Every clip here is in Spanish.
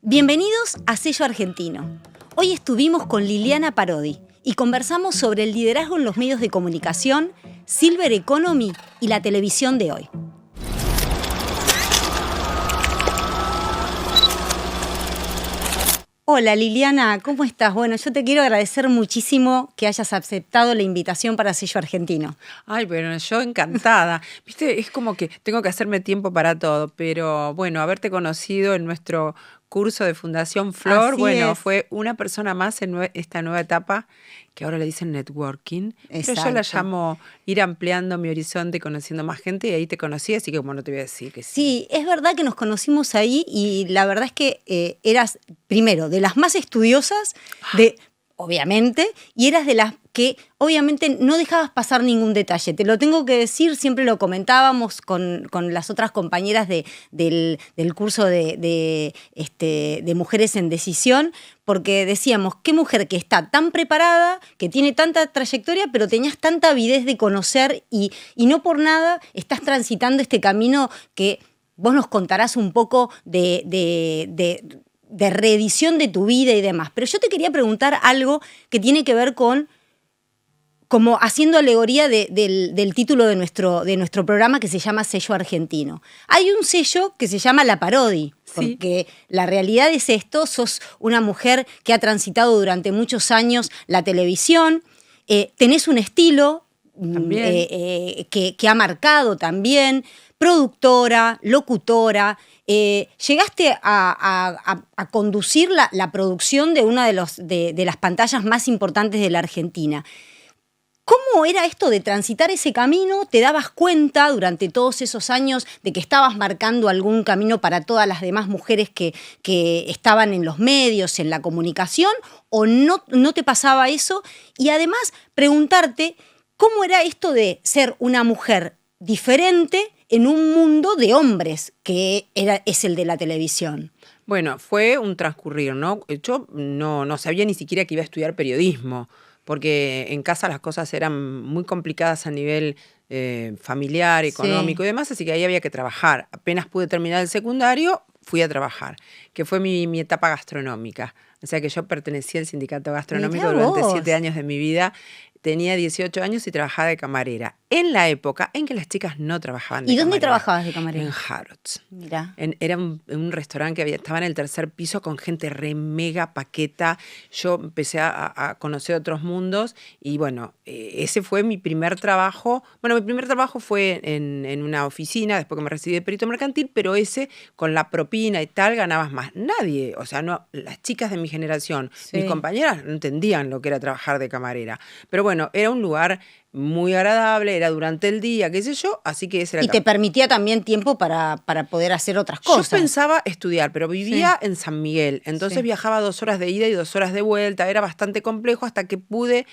Bienvenidos a Sello Argentino. Hoy estuvimos con Liliana Parodi y conversamos sobre el liderazgo en los medios de comunicación, Silver Economy y la televisión de hoy. Hola Liliana, ¿cómo estás? Bueno, yo te quiero agradecer muchísimo que hayas aceptado la invitación para Sello Argentino. Ay, bueno, yo encantada. Viste, es como que tengo que hacerme tiempo para todo, pero bueno, haberte conocido en nuestro curso de Fundación Flor, Así bueno, es. fue una persona más en esta nueva etapa que ahora le dicen networking, pero yo la Exacto. llamo ir ampliando mi horizonte y conociendo más gente, y ahí te conocí, así que como no te voy a decir que sí. Sí, es verdad que nos conocimos ahí y la verdad es que eras, primero, de las más estudiosas, obviamente, y eras de las que obviamente no dejabas pasar ningún detalle. Te lo tengo que decir, siempre lo comentábamos con las otras compañeras del curso de Mujeres en Decisión, porque decíamos, qué mujer que está tan preparada, que tiene tanta trayectoria, pero tenías tanta avidez de conocer y no por nada estás transitando este camino que vos nos contarás un poco de reedición de tu vida y demás. Pero yo te quería preguntar algo que tiene que ver con, como haciendo alegoría del título de nuestro programa, que se llama Sello Argentino. Hay un sello que se llama La Parodi, porque la realidad es esto: sos una mujer que ha transitado durante muchos años la televisión, tenés un estilo que ha marcado también, productora, locutora. Llegaste a conducir la producción de una de las pantallas más importantes de la Argentina. ¿Cómo era esto de transitar ese camino? ¿Te dabas cuenta durante todos esos años de que estabas marcando algún camino para todas las demás mujeres que estaban en los medios, en la comunicación? ¿O no te pasaba eso? Y además preguntarte, ¿cómo era esto de ser una mujer diferente en un mundo de hombres que es el de la televisión? Bueno, fue un transcurrir, ¿no? Yo no sabía ni siquiera que iba a estudiar periodismo, porque en casa las cosas eran muy complicadas a nivel familiar, económico y demás, así que ahí había que trabajar. Apenas pude terminar el secundario, fui a trabajar, que fue mi etapa gastronómica. O sea que yo pertenecía al sindicato gastronómico durante 7 años de mi vida. Tenía 18 años y trabajaba de camarera, en la época en que las chicas no trabajaban de camarera. ¿Y dónde trabajabas de camarera? En Harrods. Mirá. Era un restaurante que estaba en el tercer piso con gente re mega paqueta. Yo empecé a conocer otros mundos y bueno, ese fue mi primer trabajo. Bueno, mi primer trabajo fue en una oficina, después que me recibí de perito mercantil, pero ese, con la propina y tal, ganabas más. Nadie, o sea, no, las chicas de mi generación, mis compañeras, no entendían lo que era trabajar de camarera. Pero bueno, era un lugar muy agradable, era durante el día, qué sé yo, así que ese era el te permitía también tiempo para poder hacer otras cosas. Yo pensaba estudiar, pero vivía en San Miguel, entonces viajaba 2 horas de ida y 2 horas de vuelta, era bastante complejo hasta que pude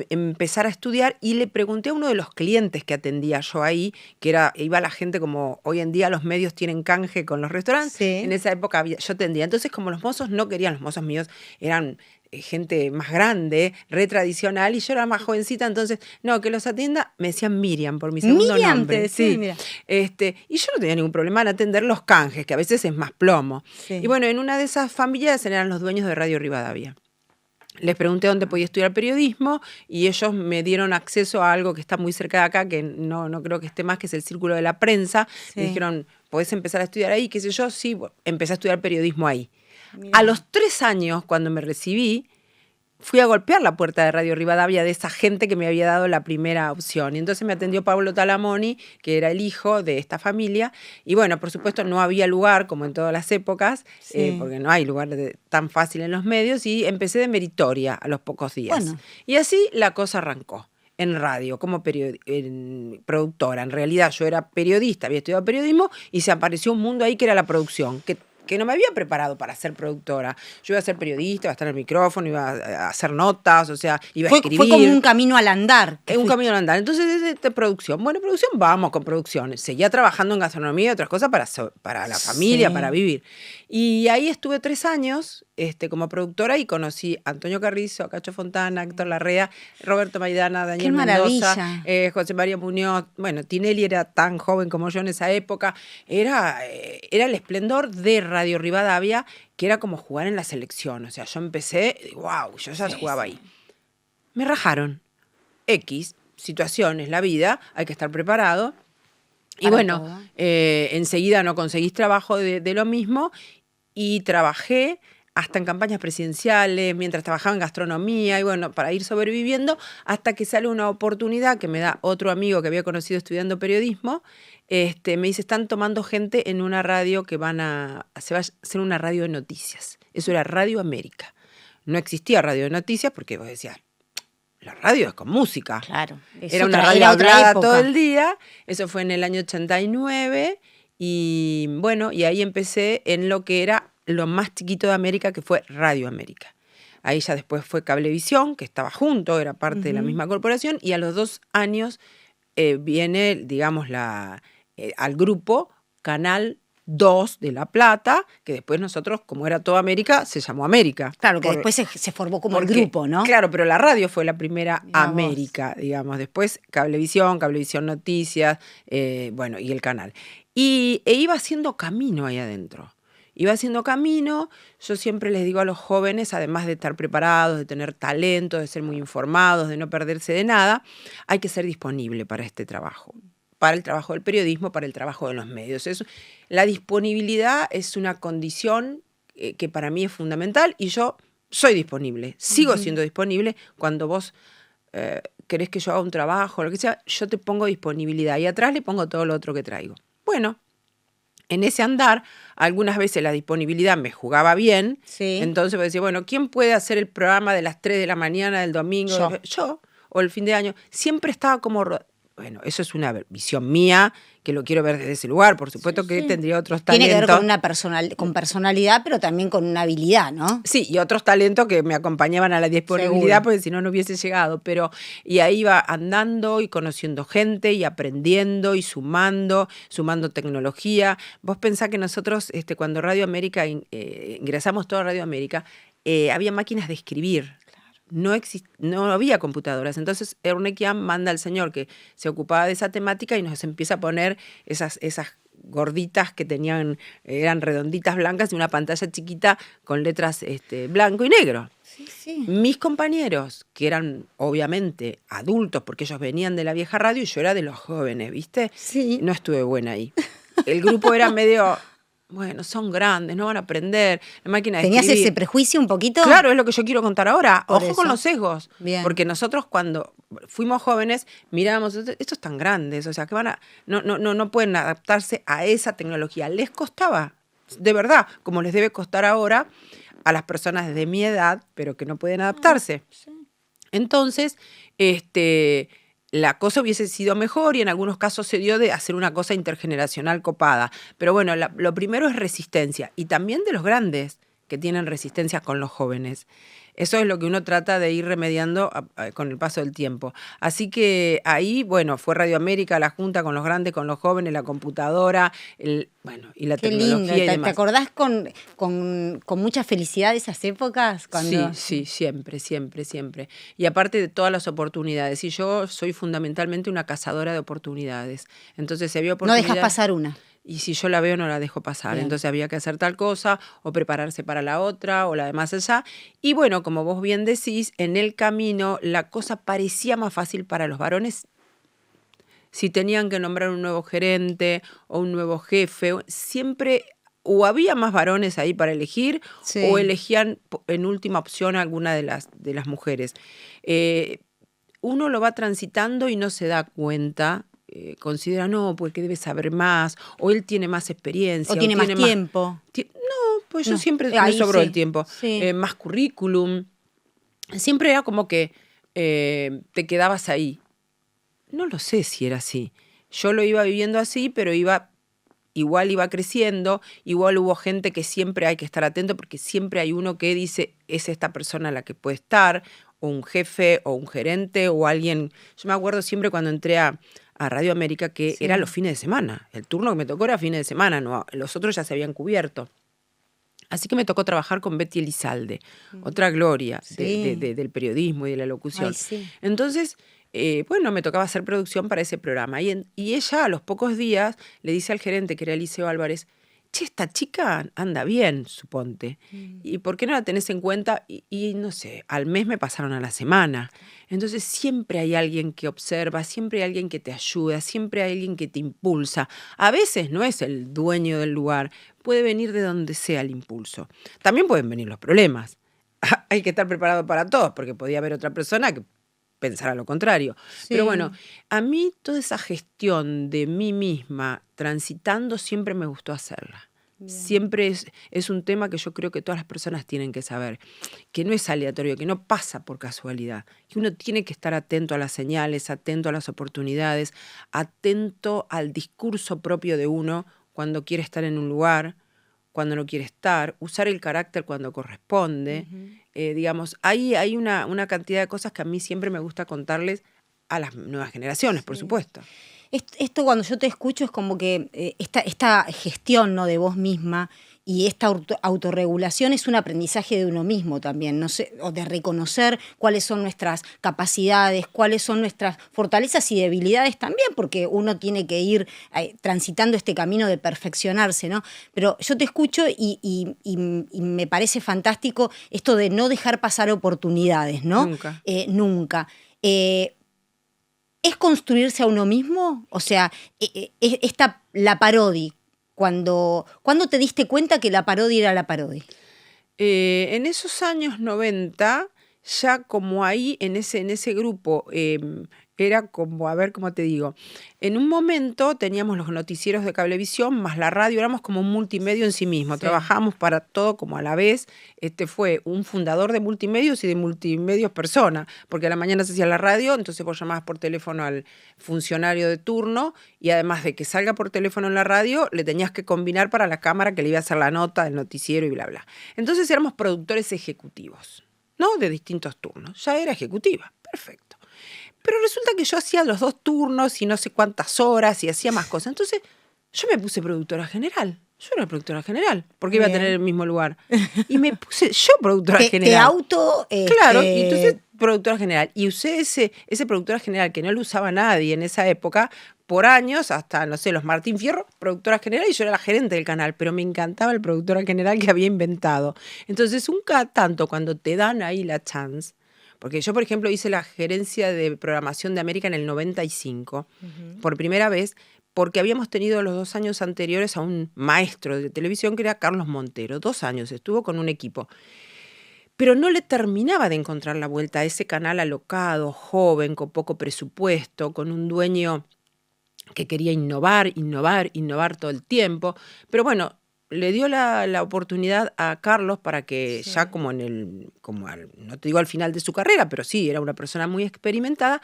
empezar a estudiar y le pregunté a uno de los clientes que atendía yo ahí, que iba la gente como hoy en día los medios tienen canje con los restaurantes, en esa época yo atendía, entonces como los mozos no querían, los mozos míos eran gente más grande, re tradicional, y yo era más jovencita, entonces, no, que los atienda, me decían Miriam por mi segundo nombre. Te decía, mira. Y yo no tenía ningún problema en atender los canjes, que a veces es más plomo. Y bueno, en una de esas familias eran los dueños de Radio Rivadavia. Les pregunté dónde podía estudiar periodismo y ellos me dieron acceso a algo que está muy cerca de acá, que no creo que esté más, que es el Círculo de la Prensa. Me dijeron, ¿podés empezar a estudiar ahí? ¿Qué sé yo? Sí, empecé a estudiar periodismo ahí. Mirá. A los 3 años, cuando me recibí, fui a golpear la puerta de Radio Rivadavia de esa gente que me había dado la primera opción. Y entonces me atendió Pablo Talamoni, que era el hijo de esta familia. Y bueno, por supuesto no había lugar, como en todas las épocas, porque no hay lugar tan fácil en los medios. Y empecé de meritoria a los pocos días. Bueno. Y así la cosa arrancó. En radio, como productora. En realidad yo era periodista, había estudiado periodismo y se apareció un mundo ahí que era la producción, que no me había preparado para ser productora. Yo iba a ser periodista, iba a estar en el micrófono, iba a hacer notas, o sea, iba a escribir. Fue como un camino al andar. Un camino al andar. Entonces, producción. Bueno, producción, vamos con producción. Seguía trabajando en gastronomía y otras cosas para la familia, para vivir. Y ahí estuve 3 años como productora y conocí a Antonio Carrizo, a Cacho Fontana, a Héctor Larrea, Roberto Maidana, Daniel Mendoza, José María Muñoz. Bueno, Tinelli era tan joven como yo en esa época. Era el esplendor de Radio Rivadavia, que era como jugar en la selección. O sea, yo empecé, wow, yo ya jugaba ahí. Me rajaron. X, situaciones, la vida, hay que estar preparado. Y bueno, enseguida no conseguís trabajo de lo mismo y trabajé hasta en campañas presidenciales, mientras trabajaba en gastronomía y bueno, para ir sobreviviendo, hasta que sale una oportunidad que me da otro amigo que había conocido estudiando periodismo. Me dice, están tomando gente en una radio que se va a hacer una radio de noticias. Eso era Radio América. No existía radio de noticias porque vos decías, la radio es con música. Claro. Era una radio hablada todo el día. Eso fue en el año 89. Y bueno, y ahí empecé en lo que era lo más chiquito de América, que fue Radio América. Ahí ya después fue Cablevisión, que estaba junto, era parte de la misma corporación. Y a los 2 años viene, digamos, al grupo Canal 2 de La Plata, que después nosotros, como era toda América, se llamó América. Claro, que después se formó como el grupo, ¿no? Claro, pero la radio fue la primera América, digamos. Después Cablevisión Noticias, bueno, y el canal. E iba haciendo camino ahí adentro. Iba haciendo camino. Yo siempre les digo a los jóvenes, además de estar preparados, de tener talento, de ser muy informados, de no perderse de nada, hay que ser disponible para este trabajo. Para el trabajo del periodismo, para el trabajo de los medios. La disponibilidad es una condición que para mí es fundamental y yo soy disponible, sigo siendo disponible. Cuando vos querés que yo haga un trabajo, lo que sea, yo te pongo disponibilidad y atrás le pongo todo lo otro que traigo. Bueno, en ese andar, algunas veces la disponibilidad me jugaba bien, entonces me decía, bueno, ¿quién puede hacer el programa de las 3 de la mañana del domingo? Yo, o el fin de año. Siempre estaba como... Bueno, eso es una visión mía, que lo quiero ver desde ese lugar. Por supuesto que tendría otros talentos. Tiene que ver con personalidad, pero también con una habilidad, ¿no? Sí, y otros talentos que me acompañaban a la disponibilidad, porque si no, no hubiese llegado. Y ahí iba andando y conociendo gente y aprendiendo y sumando tecnología. Vos pensás que nosotros, cuando Radio América, ingresamos toda Radio América, había máquinas de escribir. No había computadoras. Entonces Ernequian manda al señor que se ocupaba de esa temática y nos empieza a poner esas gorditas que eran redonditas blancas y una pantalla chiquita con letras blanco y negro. Sí. Mis compañeros, que eran obviamente adultos porque ellos venían de la vieja radio y yo era de los jóvenes, ¿viste? Sí. No estuve buena ahí. El grupo era medio... Bueno, son grandes, no van a aprender. La máquina de ¿Tenías escribir. ese prejuicio un poquito? Claro, es lo que yo quiero contar ahora. Por Ojo eso. Con los sesgos. Bien. Porque nosotros cuando fuimos jóvenes mirábamos, estos están grandes, o sea, que no pueden adaptarse a esa tecnología. Les costaba, de verdad, como les debe costar ahora a las personas de mi edad, pero que no pueden adaptarse. Sí. Entonces, la cosa hubiese sido mejor y en algunos casos se dio de hacer una cosa intergeneracional copada. Pero bueno, lo primero es resistencia y también de los grandes que tienen resistencia con los jóvenes. Eso es lo que uno trata de ir remediando con el paso del tiempo. Así que ahí, bueno, fue Radio América, la junta con los grandes, con los jóvenes, la computadora, y la Qué tecnología lindo. y demás. ¿Te acordás con mucha felicidad de esas épocas? Sí, siempre. Y aparte de todas las oportunidades. Y yo soy fundamentalmente una cazadora de oportunidades. Entonces, si había oportunidades... No dejas pasar una. Y si yo la veo, no la dejo pasar. Bien. Entonces había que hacer tal cosa, o prepararse para la otra, o la de más allá. Y bueno, como vos bien decís, en el camino la cosa parecía más fácil para los varones. Si tenían que nombrar un nuevo gerente o un nuevo jefe, siempre o había más varones ahí para elegir, o elegían en última opción a alguna de las mujeres. Uno lo va transitando y no se da cuenta. Considera, no, porque debe saber más, o él tiene más experiencia. O tiene más tiempo. No, pues yo siempre me sobró el tiempo. Sí. Más currículum. Siempre era como que te quedabas ahí. No lo sé si era así. Yo lo iba viviendo así, pero igual iba creciendo, igual hubo gente que siempre hay que estar atento, porque siempre hay uno que dice, es esta persona la que puede estar, o un jefe, o un gerente, o alguien. Yo me acuerdo siempre cuando entré a Radio América que era los fines de semana. El turno que me tocó era fines de semana, no, los otros ya se habían cubierto. Así que me tocó trabajar con Betty Elizalde, otra gloria Sí. del periodismo y de la locución. Ay, sí. Entonces, bueno, me tocaba hacer producción para ese programa. Y ella a los pocos días le dice al gerente, que era Eliseo Álvarez, che, esta chica anda bien, suponte. ¿Y por qué no la tenés en cuenta? Y no sé, al mes me pasaron a la semana. Entonces siempre hay alguien que observa, siempre hay alguien que te ayuda, siempre hay alguien que te impulsa. A veces no es el dueño del lugar, puede venir de donde sea el impulso. También pueden venir los problemas. Hay que estar preparado para todos, porque podía haber otra persona que pensara lo contrario. Sí. Pero bueno, a mí toda esa gestión de mí misma transitando siempre me gustó hacerla. Bien. Siempre es un tema que yo creo que todas las personas tienen que saber, que no es aleatorio, que no pasa por casualidad, que uno tiene que estar atento a las señales, atento a las oportunidades, atento al discurso propio de uno cuando quiere estar en un lugar, cuando no quiere estar, usar el carácter cuando corresponde. Digamos, hay una cantidad de cosas que a mí siempre me gusta contarles a las nuevas generaciones, por supuesto. Esto cuando yo te escucho es como que esta gestión, ¿no?, de vos misma y esta autorregulación es un aprendizaje de uno mismo también, no sé, o de reconocer cuáles son nuestras capacidades, cuáles son nuestras fortalezas y debilidades también, porque uno tiene que ir transitando este camino de perfeccionarse, ¿no? Pero yo te escucho y me parece fantástico esto de no dejar pasar oportunidades, ¿no? Nunca. Nunca. ¿Es construirse a uno mismo? O sea, la parodia, ¿cuándo te diste cuenta que la parodia era la parodia? En esos años 90, ya como ahí, en ese grupo, era como, a ver, ¿cómo te digo? En un momento teníamos los noticieros de Cablevisión más la radio, éramos como un multimedio en sí mismo, trabajábamos para todo como a la vez. Fue un fundador de multimedios y de multimedios persona, porque a la mañana se hacía la radio, entonces vos llamabas por teléfono al funcionario de turno y además de que salga por teléfono en la radio, le tenías que combinar para la cámara que le iba a hacer la nota del noticiero y bla, bla. Entonces éramos productores ejecutivos, ¿no? De distintos turnos. Ya era ejecutiva, perfecto. Pero resulta que yo hacía los 2 turnos y no sé cuántas horas y hacía más cosas. Entonces yo me puse productora general. Yo era productora general, porque iba a tener el mismo lugar. Y me puse yo productora general. Claro, y entonces productora general. Y usé ese productora general que no lo usaba nadie en esa época, por años, hasta, no sé, los Martín Fierro, productora general, y yo era la gerente del canal, pero me encantaba el productora general que había inventado. Entonces, cada tanto, cuando te dan ahí la chance, porque yo, por ejemplo, hice la gerencia de programación de América en el 95, por primera vez, porque habíamos tenido los 2 años anteriores a un maestro de televisión que era Carlos Montero. 2 años estuvo con un equipo. Pero no le terminaba de encontrar la vuelta a ese canal alocado, joven, con poco presupuesto, con un dueño que quería innovar todo el tiempo. Pero bueno, le dio la oportunidad a Carlos para que ya no te digo al final de su carrera, pero sí, era una persona muy experimentada,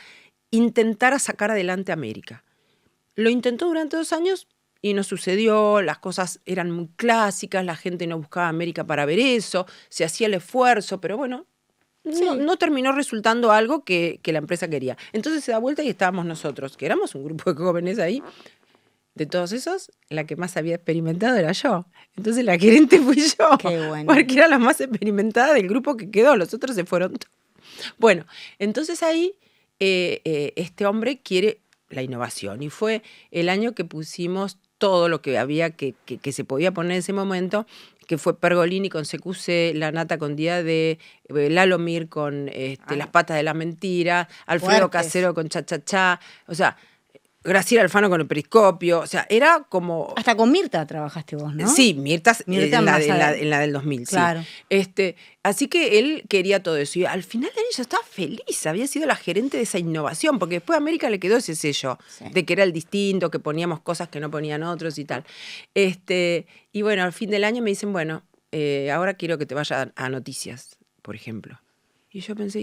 intentara sacar adelante a América. Lo intentó durante 2 años y no sucedió, las cosas eran muy clásicas, la gente no buscaba a América para ver eso, se hacía el esfuerzo, pero bueno, no terminó resultando algo que la empresa quería. Entonces se da vuelta y estábamos nosotros, que éramos un grupo de jóvenes ahí. De todos esos, la que más había experimentado era yo. Entonces la gerente fui yo. Qué bueno. Porque era la más experimentada del grupo que quedó. Los otros se fueron. Bueno, entonces ahí este hombre quiere la innovación. Y fue el año que pusimos todo lo que había que se podía poner en ese momento, que fue Pergolini con CQC, La Nata con Día de Lalomir con Las Patas de la Mentira, Alfredo Casero con Cha Cha Cha. O sea, Graciela Alfano con el Periscopio, o sea, era como... Hasta con Mirta trabajaste vos, ¿no? Sí, Mirta en la del 2000, claro. Sí. Así que él quería todo eso. Y al final de ella estaba feliz, había sido la gerente de esa innovación, porque después a América le quedó ese sello, de que era el distinto, que poníamos cosas que no ponían otros y tal. Y bueno, al fin del año me dicen, bueno, ahora quiero que te vayas a Noticias, por ejemplo. Y yo pensé,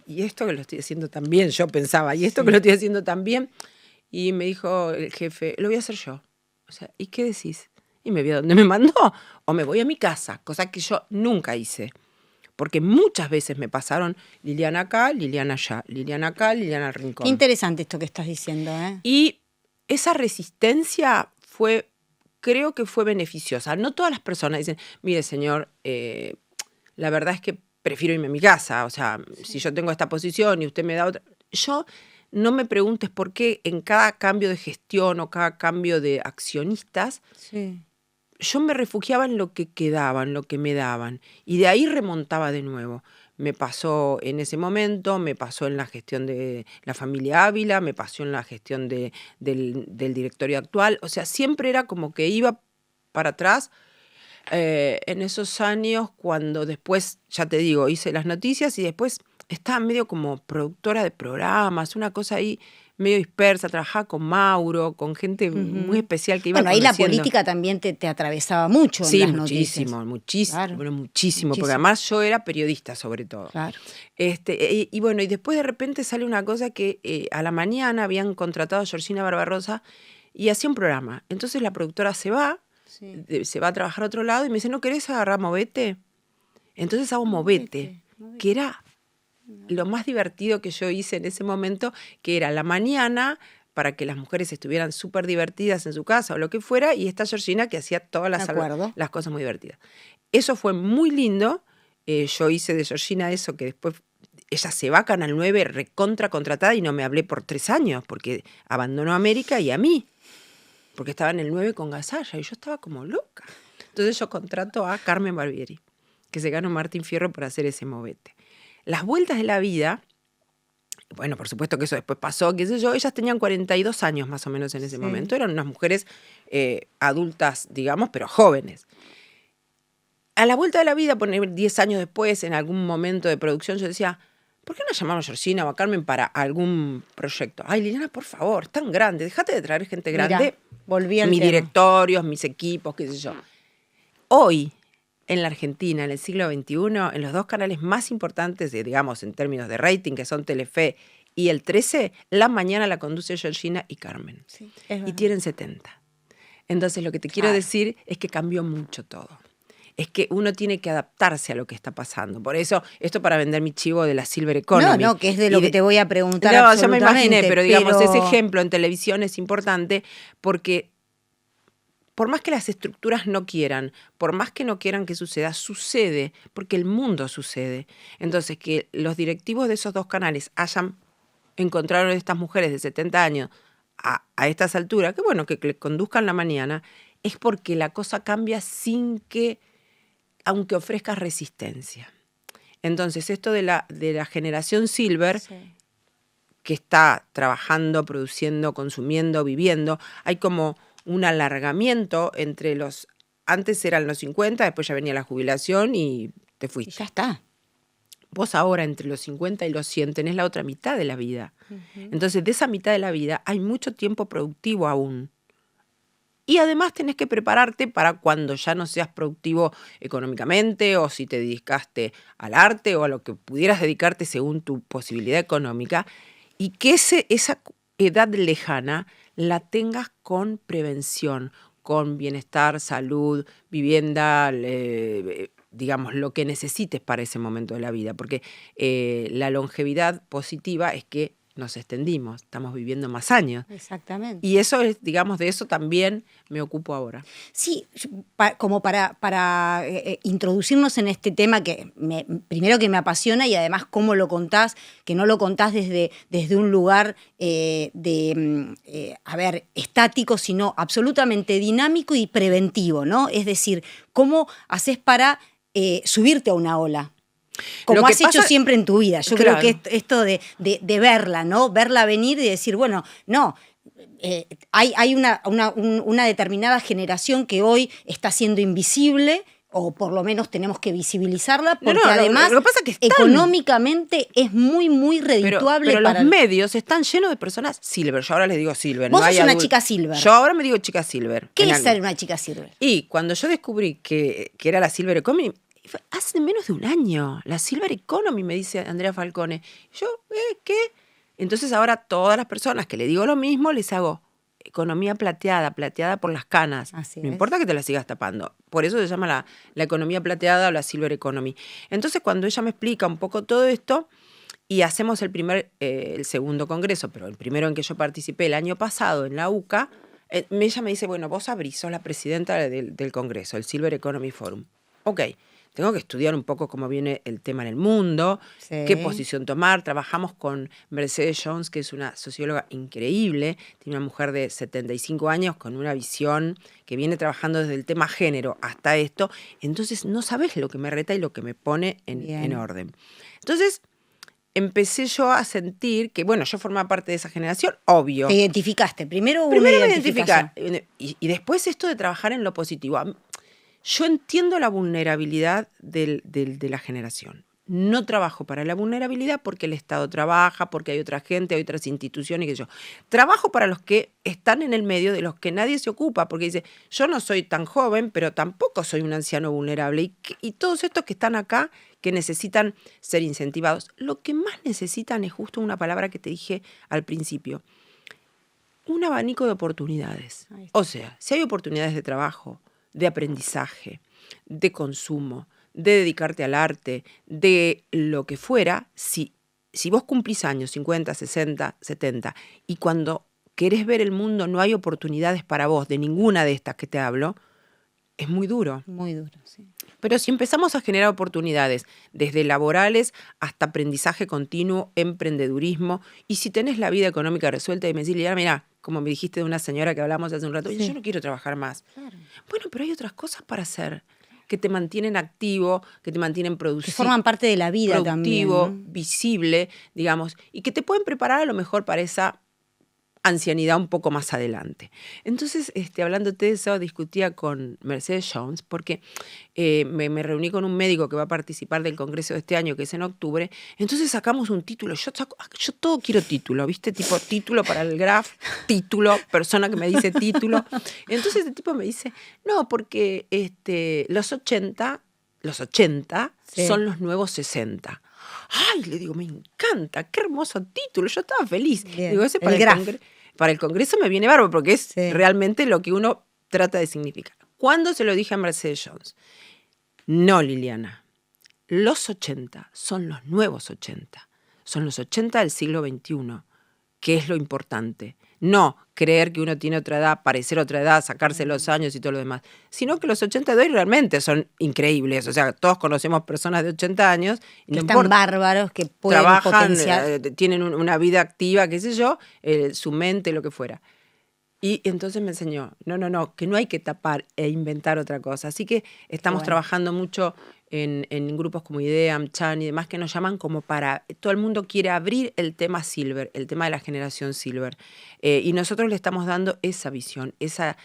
y esto que lo estoy haciendo tan bien, yo pensaba, y esto que lo estoy haciendo tan bien. Y me dijo el jefe, lo voy a hacer yo. O sea, ¿y qué decís? Y me vio dónde me mandó. O me voy a mi casa, cosa que yo nunca hice. Porque muchas veces me pasaron Liliana acá, Liliana allá, Liliana acá, Liliana al rincón. Interesante esto que estás diciendo, ¿eh? Y esa resistencia fue creo que fue beneficiosa. No todas las personas dicen, mire señor, la verdad es que prefiero irme a mi casa, o sea, si yo tengo esta posición y usted me da otra. Yo no me preguntes por qué en cada cambio de gestión o cada cambio de accionistas, yo me refugiaba en lo que quedaba, en lo que me daban, y de ahí remontaba de nuevo. Me pasó en ese momento, me pasó en la gestión de la familia Ávila, me pasó en la gestión del directorio actual. O sea, siempre era como que iba para atrás en esos años cuando después, ya te digo, hice las noticias y después estaba medio como productora de programas, una cosa ahí medio dispersa, trabajaba con Mauro, con gente muy especial que iba Bueno, ahí conociendo. la política también te atravesaba mucho en las noticias. Muchísimo, Claro. bueno, muchísimo, porque además yo era periodista sobre todo. Claro. Y bueno, y después de repente sale una cosa que a la mañana habían contratado a Georgina Barbarosa y hacía un programa. Entonces la productora se va a trabajar a otro lado y me dice, ¿no querés agarrar Movete? Entonces hago Movete, que era lo más divertido que yo hice en ese momento, que era la mañana para que las mujeres estuvieran súper divertidas en su casa o lo que fuera, y esta Georgina que hacía todas las cosas muy divertidas. Eso fue muy lindo. Yo hice de Georgina eso, que después ella se va a Canal 9 recontra contratada y no me hablé por 3 años, porque abandonó América y a mí, porque estaba en el 9 con Gasalla y yo estaba como loca. Entonces yo contrato a Carmen Barbieri, que se ganó Martín Fierro por hacer ese Movete. Las vueltas de la vida, bueno, por supuesto que eso después pasó, qué sé yo, ellas tenían 42 años más o menos en ese momento, eran unas mujeres adultas, digamos, pero jóvenes. A la vuelta de la vida, poner 10 años después, en algún momento de producción, yo decía, ¿por qué no llamamos a Georgina o a Carmen para algún proyecto? Ay, Liliana, por favor, tan grande, déjate de traer gente grande. Mirá, volví al mis tema. directorios, mis equipos, qué sé yo. Hoy, en la Argentina, en el siglo XXI, en los 2 canales más importantes, digamos, en términos de rating, que son Telefe y el 13, la mañana la conduce Georgina y Carmen. Sí, y tienen 70. Entonces, lo que te quiero decir es que cambió mucho todo. Es que uno tiene que adaptarse a lo que está pasando. Por eso, esto para vender mi chivo de la Silver Economy. No, que es de lo que te voy a preguntar. No, yo me imaginé, pero digamos, ese ejemplo en televisión es importante porque por más que las estructuras no quieran, por más que no quieran que suceda, sucede, porque el mundo sucede. Entonces, que los directivos de esos 2 canales hayan encontrado a estas mujeres de 70 años a estas alturas, que bueno, que le conduzcan la mañana, es porque la cosa cambia sin que, aunque ofrezcas resistencia. Entonces, esto de la generación Silver, que está trabajando, produciendo, consumiendo, viviendo, hay como un alargamiento entre los... Antes eran los 50, después ya venía la jubilación y te fuiste. Y ya está. Vos ahora entre los 50 y los 100 tenés la otra mitad de la vida. Entonces, de esa mitad de la vida hay mucho tiempo productivo aún. Y además tenés que prepararte para cuando ya no seas productivo económicamente o si te dedicaste al arte o a lo que pudieras dedicarte según tu posibilidad económica, y que esa edad lejana la tengas con prevención, con bienestar, salud, vivienda, digamos, lo que necesites para ese momento de la vida. Porque la longevidad positiva es que nos extendimos, estamos viviendo más años. Exactamente. Y eso es, digamos, de eso también me ocupo ahora. Sí, como para introducirnos en este tema que primero que me apasiona y además cómo lo contás, que no lo contás desde un lugar estático, sino absolutamente dinámico y preventivo, ¿no? Es decir, cómo haces para subirte a una ola. Como has hecho siempre en tu vida. Yo creo que esto de verla, ¿no? Verla venir y decir, bueno, no, hay una determinada generación que hoy está siendo invisible, o por lo menos tenemos que visibilizarla, porque además lo que pasa es que económicamente es muy, muy redituable. Pero los medios están llenos de personas Silver. Yo ahora les digo Silver. Vos sos una chica Silver. Yo ahora me digo chica Silver. ¿Qué es ser una chica Silver? Y cuando yo descubrí que era la Silver Economy, hace menos de un año, la Silver Economy, me dice Andrea Falcone. Yo, ¿qué? Entonces ahora todas las personas que le digo lo mismo, les hago economía plateada por las canas. Así no es. Importa que te la sigas tapando. Por eso se llama la economía plateada o la Silver Economy. Entonces cuando ella me explica un poco todo esto, y hacemos el segundo congreso, pero el primero en que yo participé el año pasado en la UCA, ella me dice, bueno, vos abrís, sos la presidenta del Congreso, el Silver Economy Forum. Ok, tengo que estudiar un poco cómo viene el tema en el mundo, qué posición tomar. Trabajamos con Mercedes Jones, que es una socióloga increíble, tiene una mujer de 75 años con una visión que viene trabajando desde el tema género hasta esto. Entonces no sabés lo que me reta y lo que me pone en orden. Entonces empecé yo a sentir que, bueno, yo formaba parte de esa generación, obvio. Te identificaste, primero me identificar y después esto de trabajar en lo positivo. Yo entiendo la vulnerabilidad de la generación. No trabajo para la vulnerabilidad porque el Estado trabaja, porque hay otra gente, hay otras instituciones, qué sé yo. Trabajo para los que están en el medio, de los que nadie se ocupa, porque dice, yo no soy tan joven, pero tampoco soy un anciano vulnerable. Y todos estos que están acá, que necesitan ser incentivados, lo que más necesitan es justo una palabra que te dije al principio, un abanico de oportunidades. O sea, si hay oportunidades de trabajo, de aprendizaje, de consumo, de dedicarte al arte, de lo que fuera, si vos cumplís años, 50, 60, 70, y cuando querés ver el mundo no hay oportunidades para vos de ninguna de estas que te hablo, es muy duro. Muy duro, sí. Pero si empezamos a generar oportunidades, desde laborales hasta aprendizaje continuo, emprendedurismo, y si tenés la vida económica resuelta y me decís, mira, como me dijiste de una señora que hablamos hace un rato, yo no quiero trabajar más. Claro. Bueno, pero hay otras cosas para hacer que te mantienen activo, que te mantienen productivo. Que forman parte de la vida productivo, también, ¿no? Visible, digamos, y que te pueden preparar a lo mejor para esa ancianidad un poco más adelante. Entonces, hablándote de eso, discutía con Mercedes Jones, porque me reuní con un médico que va a participar del congreso de este año, que es en octubre. Entonces sacamos un título. Yo todo quiero título, ¿viste? Tipo título para el graph, título, persona que me dice título. Entonces el tipo me dice, no, porque los 80 son los nuevos 60. Ay, le digo, me encanta, qué hermoso título, yo estaba feliz. Bien. Digo, ese para el Congreso me viene bárbaro, porque es realmente lo que uno trata de significar. ¿Cuándo se lo dije a Mercedes Jones? No, Liliana, los 80 son los nuevos 80, son los 80 del siglo XXI, que es lo importante. No creer que uno tiene otra edad, parecer otra edad, sacarse los años y todo lo demás, sino que los 80 de hoy realmente son increíbles. O sea, todos conocemos personas de 80 años. Que están bárbaros, que pueden trabajan, potenciar. Tienen una vida activa, qué sé yo, su mente, lo que fuera. Y entonces me enseñó, no, que no hay que tapar e inventar otra cosa. Así que estamos trabajando mucho en grupos como IDEAM, Chan y demás, que nos llaman como para... Todo el mundo quiere abrir el tema Silver, el tema de la generación Silver. Y nosotros le estamos dando esa visión, ese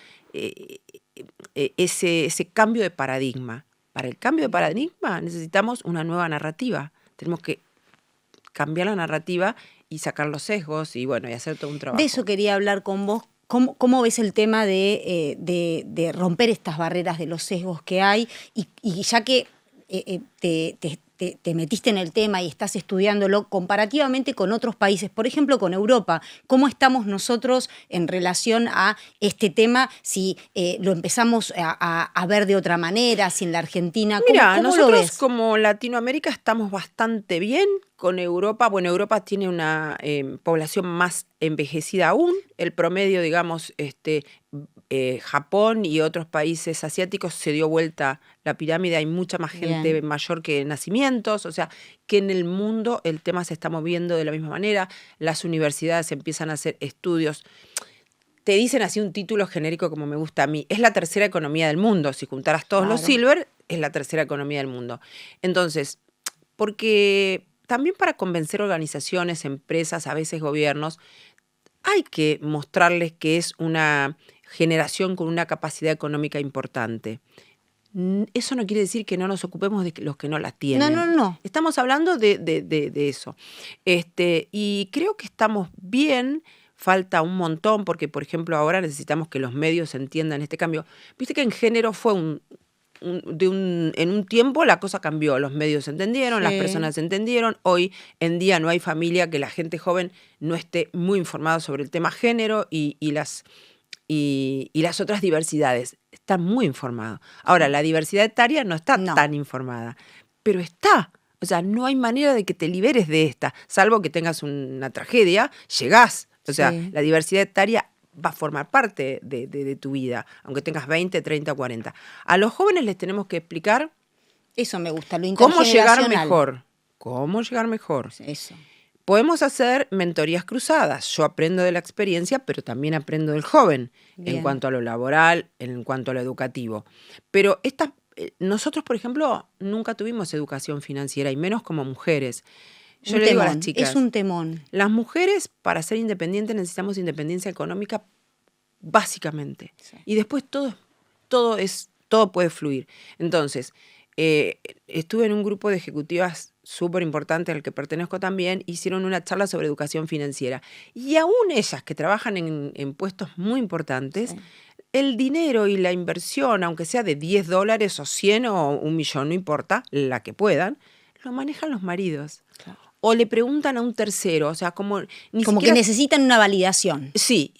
cambio de paradigma. Para el cambio de paradigma necesitamos una nueva narrativa. Tenemos que cambiar la narrativa y sacar los sesgos y bueno, y hacer todo un trabajo. De eso quería hablar con vos. ¿Cómo ves el tema de romper estas barreras de los sesgos que hay? Y ya que te metiste en el tema y estás estudiándolo comparativamente con otros países, por ejemplo con Europa, ¿cómo estamos nosotros en relación a este tema? Si lo empezamos a ver de otra manera, si en la Argentina, ¿cómo nosotros lo ves? Como Latinoamérica estamos bastante bien con Europa. Bueno, Europa tiene una población más envejecida aún. El promedio, digamos, Japón y otros países asiáticos se dio vuelta la pirámide, hay mucha más gente mayor que nacimientos, o sea, que en el mundo el tema se está moviendo de la misma manera, las universidades empiezan a hacer estudios, te dicen así un título genérico como me gusta a mí, es la tercera economía del mundo, si juntaras todos los Silver, es la tercera economía del mundo. Entonces, porque también para convencer organizaciones, empresas, a veces gobiernos, hay que mostrarles que es una generación con una capacidad económica importante. Eso no quiere decir que no nos ocupemos de los que no la tienen. No. Estamos hablando de eso. Y creo que estamos bien, falta un montón, porque, por ejemplo, ahora necesitamos que los medios entiendan este cambio. Viste que en género fue en un tiempo la cosa cambió, los medios entendieron, las personas entendieron, hoy en día no hay familia que la gente joven no esté muy informada sobre el tema género y las otras diversidades. Están muy informados. Ahora, la diversidad etaria no está tan informada, pero está. O sea, no hay manera de que te liberes de esta, salvo que tengas una tragedia, llegás. O sea, la diversidad etaria va a formar parte de tu vida, aunque tengas 20, 30, 40. A los jóvenes les tenemos que explicar eso me gusta, lo cómo llegar intergeneracional. mejor. ¿Cómo llegar mejor? Eso. Podemos hacer mentorías cruzadas. Yo aprendo de la experiencia, pero también aprendo del joven. Bien. En cuanto a lo laboral, en cuanto a lo educativo. Pero nosotros, por ejemplo, nunca tuvimos educación financiera, y menos como mujeres. Yo le digo a las chicas, es un temón. Las mujeres, para ser independientes, necesitamos independencia económica, básicamente. Sí. Y después todo puede fluir. Entonces, estuve en un grupo de ejecutivas súper importante al que pertenezco también, hicieron una charla sobre educación financiera. Y aún ellas que trabajan en puestos muy importantes, sí, el dinero y la inversión, aunque sea de $10 o 100 o 1.000.000, no importa, la que puedan, lo manejan los maridos. Claro. O le preguntan a un tercero, o sea, como que necesitan una validación. Sí,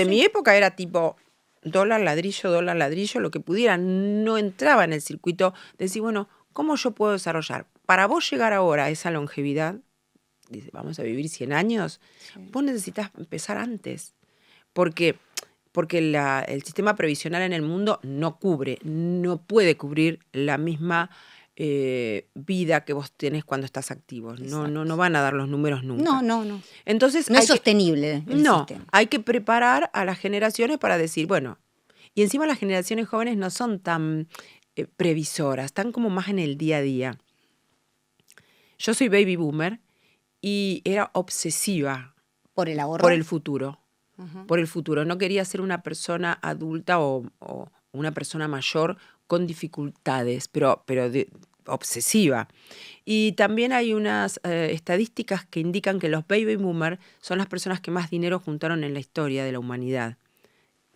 mi época era tipo dólar, ladrillo, lo que pudiera. No entraba en el circuito de decir, bueno, ¿cómo yo puedo desarrollar? Para vos llegar ahora a esa longevidad, dice, vamos a vivir 100 años, sí, vos necesitas empezar antes. Porque el sistema previsional en el mundo no puede cubrir la misma vida que vos tenés cuando estás activo. No van a dar los números nunca. No. Entonces, no es sostenible el sistema. Hay que preparar a las generaciones para decir, bueno, y encima las generaciones jóvenes no son tan previsoras, están como más en el día a día. Yo soy baby boomer y era obsesiva por el ahorro, por el futuro. Uh-huh. Por el futuro. No quería ser una persona adulta o una persona mayor con dificultades, pero obsesiva. Y también hay unas estadísticas que indican que los baby boomers son las personas que más dinero juntaron en la historia de la humanidad.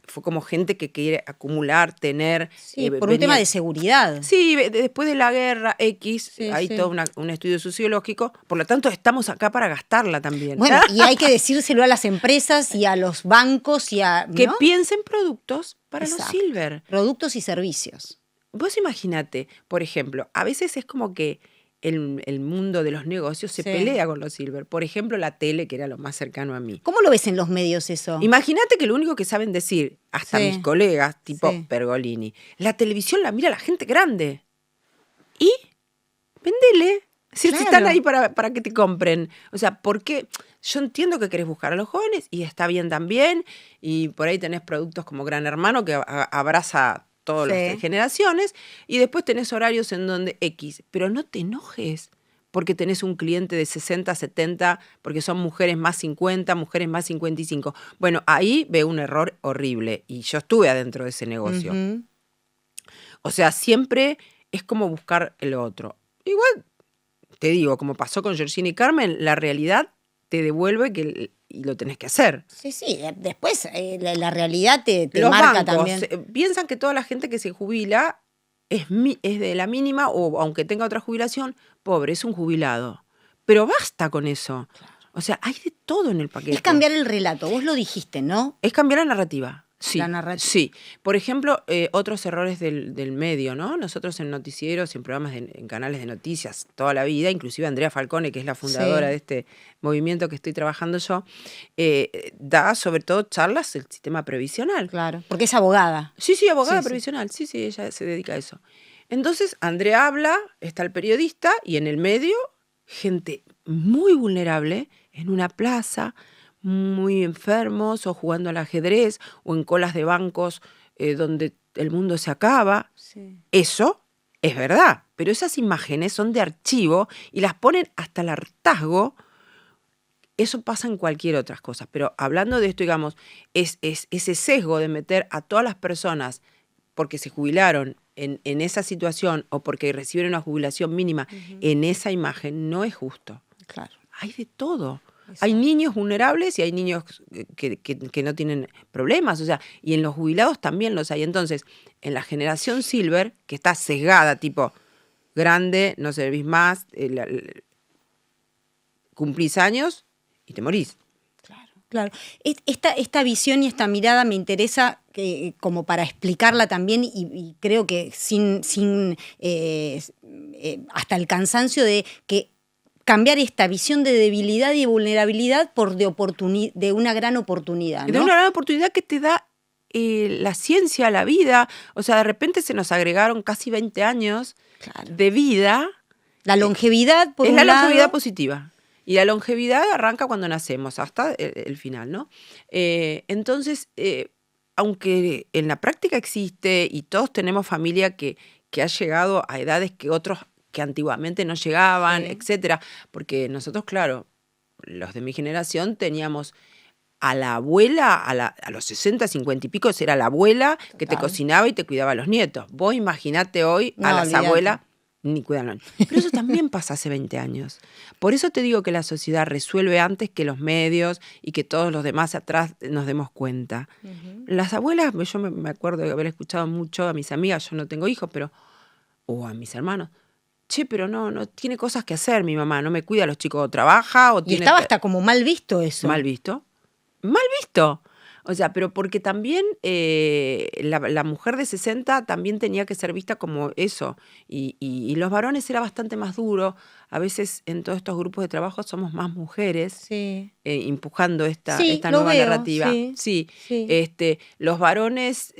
Fue como gente que quiere acumular, tener... Sí, por un tema de seguridad. Sí, después de la guerra X, hay todo un estudio sociológico, por lo tanto estamos acá para gastarla también. Bueno, y hay que decírselo a las empresas y a los bancos y a... Que piensen productos para los silver. Productos y servicios. Vos imaginate, por ejemplo, a veces es como que el mundo de los negocios se pelea con los silver. Por ejemplo, la tele, que era lo más cercano a mí. ¿Cómo lo ves en los medios eso? Imagínate que lo único que saben decir, hasta mis colegas, tipo Pergolini, la televisión la mira la gente grande. Y vendele. Si están ahí para que te compren. O sea, porque yo entiendo que querés buscar a los jóvenes y está bien también. Y por ahí tenés productos como Gran Hermano que abraza todas las generaciones, y después tenés horarios en donde X, pero no te enojes porque tenés un cliente de 60, 70, porque son mujeres más 50, mujeres más 55. Bueno, ahí veo un error horrible, y yo estuve adentro de ese negocio. Uh-huh. O sea, siempre es como buscar el otro. Igual, te digo, como pasó con Georgina y Carmen, la realidad te devuelve y lo tenés que hacer. Sí, después la realidad te marca bancos también. Piensan que toda la gente que se jubila es de la mínima, o aunque tenga otra jubilación, pobre, es un jubilado. Pero basta con eso. Claro. O sea, hay de todo en el paquete. Es cambiar el relato, vos lo dijiste, ¿no? Es cambiar la narrativa. Sí, la narrativa. Sí. Por ejemplo, otros errores del medio, ¿no? Nosotros en noticieros, en programas, en canales de noticias, toda la vida, inclusive Andrea Falcone, que es la fundadora de este movimiento que estoy trabajando yo, da sobre todo charlas del sistema previsional. Claro, porque es abogada. Sí, abogada previsional. Sí, ella se dedica a eso. Entonces, Andrea habla, está el periodista, y en el medio, gente muy vulnerable, en una plaza, muy enfermos, o jugando al ajedrez, o en colas de bancos donde el mundo se acaba. Sí. Eso es verdad, pero esas imágenes son de archivo y las ponen hasta el hartazgo. Eso pasa en cualquier otra cosa, pero hablando de esto, digamos, es ese sesgo de meter a todas las personas porque se jubilaron en esa situación o porque recibieron una jubilación mínima en esa imagen, no es justo. Claro. Hay de todo. Hay niños vulnerables y hay niños que no tienen problemas, o sea, y en los jubilados también los hay. Entonces, en la generación silver, que está sesgada, tipo, grande, no servís más, cumplís años y te morís. Claro. Esta visión y esta mirada me interesa como para explicarla también, y creo que sin hasta el cansancio de que cambiar esta visión de debilidad y vulnerabilidad por de una gran oportunidad, ¿no? De una gran oportunidad que te da la ciencia, la vida. O sea, de repente se nos agregaron casi 20 años de vida. La longevidad, por un lado. Es la longevidad positiva. Y la longevidad arranca cuando nacemos, hasta el final, ¿no? Entonces, aunque en la práctica existe y todos tenemos familia que ha llegado a edades que otros que antiguamente no llegaban, etcétera, porque nosotros, claro, los de mi generación teníamos a la abuela, a los 60, 50 y pico, era la abuela que te cocinaba y te cuidaba a los nietos. Vos imaginate hoy a las abuelas, ni cuidan. Pero eso también pasa hace 20 años. Por eso te digo que la sociedad resuelve antes que los medios y que todos los demás atrás nos demos cuenta. Las abuelas, yo me acuerdo de haber escuchado mucho a mis amigas, yo no tengo hijos, o a mis hermanos. Che, pero no tiene cosas que hacer mi mamá, no me cuida a los chicos, o trabaja, o tiene... Y estaba hasta como mal visto eso. Mal visto. Mal visto. O sea, pero porque también la mujer de 60 también tenía que ser vista como eso. Y los varones era bastante más duro. A veces en todos estos grupos de trabajo somos más mujeres empujando esta nueva narrativa. Sí. Los varones,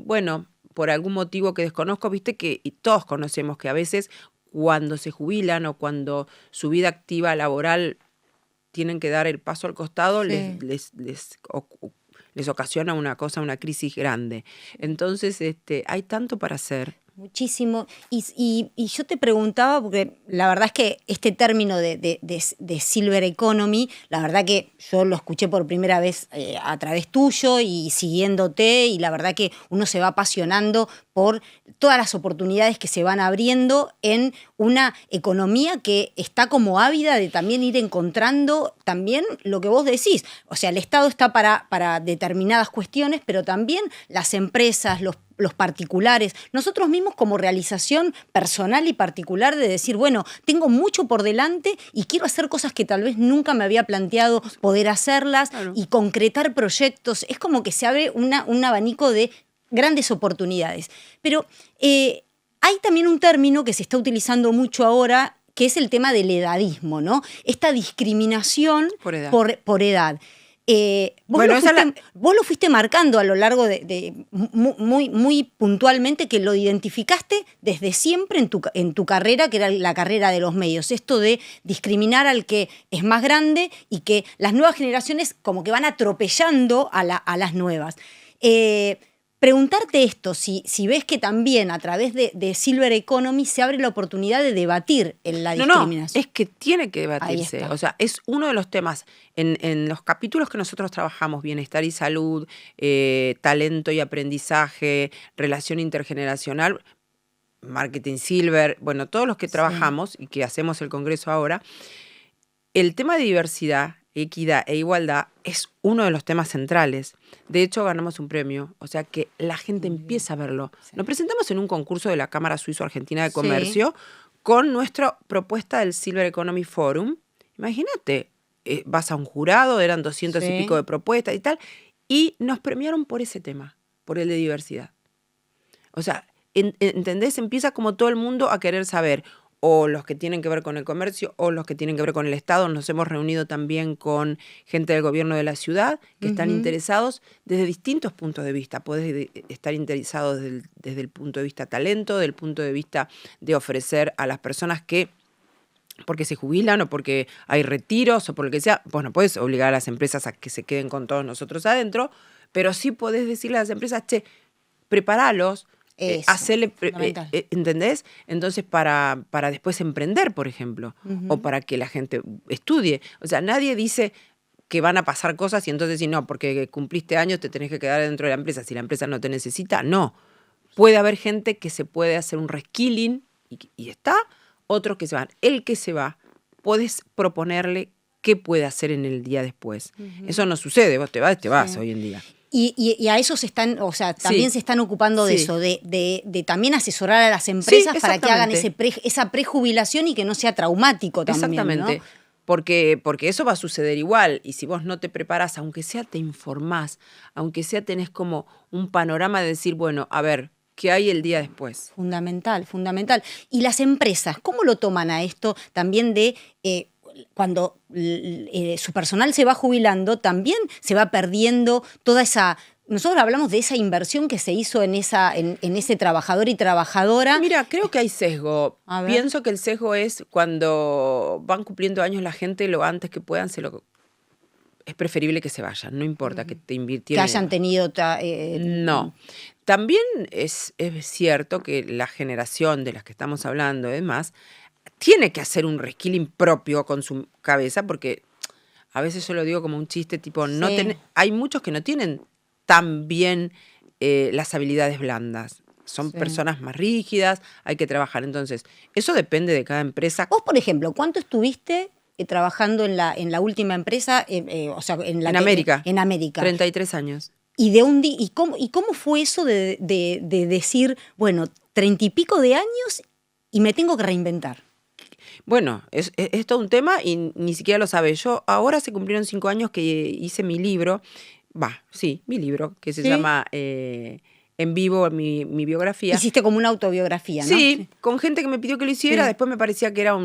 bueno, por algún motivo que desconozco, viste que y todos conocemos que a veces cuando se jubilan o cuando su vida activa laboral tienen que dar el paso al costado, les ocasiona una crisis grande. Entonces, hay tanto para hacer. Muchísimo. Y yo te preguntaba, porque la verdad es que este término de Silver Economy, la verdad que yo lo escuché por primera vez a través tuyo y siguiéndote, y la verdad que uno se va apasionando por todas las oportunidades que se van abriendo en una economía que está como ávida de también ir encontrando también lo que vos decís. O sea, el Estado está para determinadas cuestiones, pero también las empresas, los particulares, nosotros mismos como realización personal y particular de decir, bueno, tengo mucho por delante y quiero hacer cosas que tal vez nunca me había planteado poder hacerlas y concretar proyectos. Es como que se abre un abanico de grandes oportunidades. Pero hay también un término que se está utilizando mucho ahora, que es el tema del edadismo, ¿no? Esta discriminación por edad. Vos lo fuiste marcando a lo largo de muy puntualmente, que lo identificaste desde siempre en tu carrera, que era la carrera de los medios. Esto de discriminar al que es más grande y que las nuevas generaciones como que van atropellando a las nuevas. Preguntarte esto, si ves que también a través de Silver Economy se abre la oportunidad de debatir en la discriminación. No, es que tiene que debatirse. O sea, es uno de los temas en los capítulos que nosotros trabajamos, bienestar y salud, talento y aprendizaje, relación intergeneracional, marketing Silver, bueno, todos los que trabajamos y que hacemos el congreso ahora, el tema de diversidad, equidad e igualdad es uno de los temas centrales. De hecho, ganamos un premio, o sea que la gente empieza a verlo. Nos presentamos en un concurso de la Cámara Suizo-Argentina de Comercio con nuestra propuesta del Silver Economy Forum. Imagínate, vas a un jurado, eran 200 y pico de propuestas y tal, y nos premiaron por ese tema, por el de diversidad. O sea, ¿entendés? Empieza como todo el mundo a querer saber, o los que tienen que ver con el comercio, o los que tienen que ver con el Estado. Nos hemos reunido también con gente del gobierno de la ciudad que están interesados desde distintos puntos de vista. Podés estar interesado desde el punto de vista talento, desde el punto de vista de ofrecer a las personas que, porque se jubilan o porque hay retiros o por lo que sea, pues no puedes obligar a las empresas a que se queden con todos nosotros adentro, pero sí podés decirle a las empresas, che, preparalos, hacerle, ¿entendés? Entonces, para después emprender, por ejemplo, o para que la gente estudie. O sea, nadie dice que van a pasar cosas y entonces, si no, porque cumpliste años te tenés que quedar dentro de la empresa. Si la empresa no te necesita, no. Puede haber gente que se puede hacer un reskilling y está, otros que se van. El que se va, puedes proponerle qué puede hacer en el día después. Eso no sucede, vos te vas hoy en día. Y a eso se están, o sea, también se están ocupando de eso, de también asesorar a las empresas para que hagan esa prejubilación y que no sea traumático también. Exactamente. ¿No? Porque eso va a suceder igual. Y si vos no te preparás, aunque sea te informás, aunque sea tenés como un panorama de decir, bueno, a ver, que hay el día después. Fundamental, fundamental. ¿Y las empresas, cómo lo toman a esto también de cuando su personal se va jubilando, también se va perdiendo toda esa... Nosotros hablamos de esa inversión que se hizo en ese trabajador y trabajadora. Mira, creo que hay sesgo. Pienso que el sesgo es cuando van cumpliendo años la gente, lo antes que puedan, es preferible que se vayan, no importa que te invirtieran. Que hayan tenido... No. También es cierto que la generación de las que estamos hablando, además, tiene que hacer un reskilling propio con su cabeza, porque a veces yo lo digo como un chiste, tipo, hay muchos que no tienen tan bien las habilidades blandas. Son personas más rígidas, hay que trabajar. Entonces, eso depende de cada empresa. Vos, por ejemplo, ¿cuánto estuviste trabajando en la última empresa? O sea, en América. En América. 33 años. Y cómo fue eso de decir, bueno, 30 y pico de años y me tengo que reinventar? Bueno, es todo un tema y ni siquiera lo sabe. Yo ahora se cumplieron 5 años que hice mi libro, mi libro, que se llama En Vivo, mi biografía. Hiciste como una autobiografía, ¿no? Sí, con gente que me pidió que lo hiciera. Después me parecía que era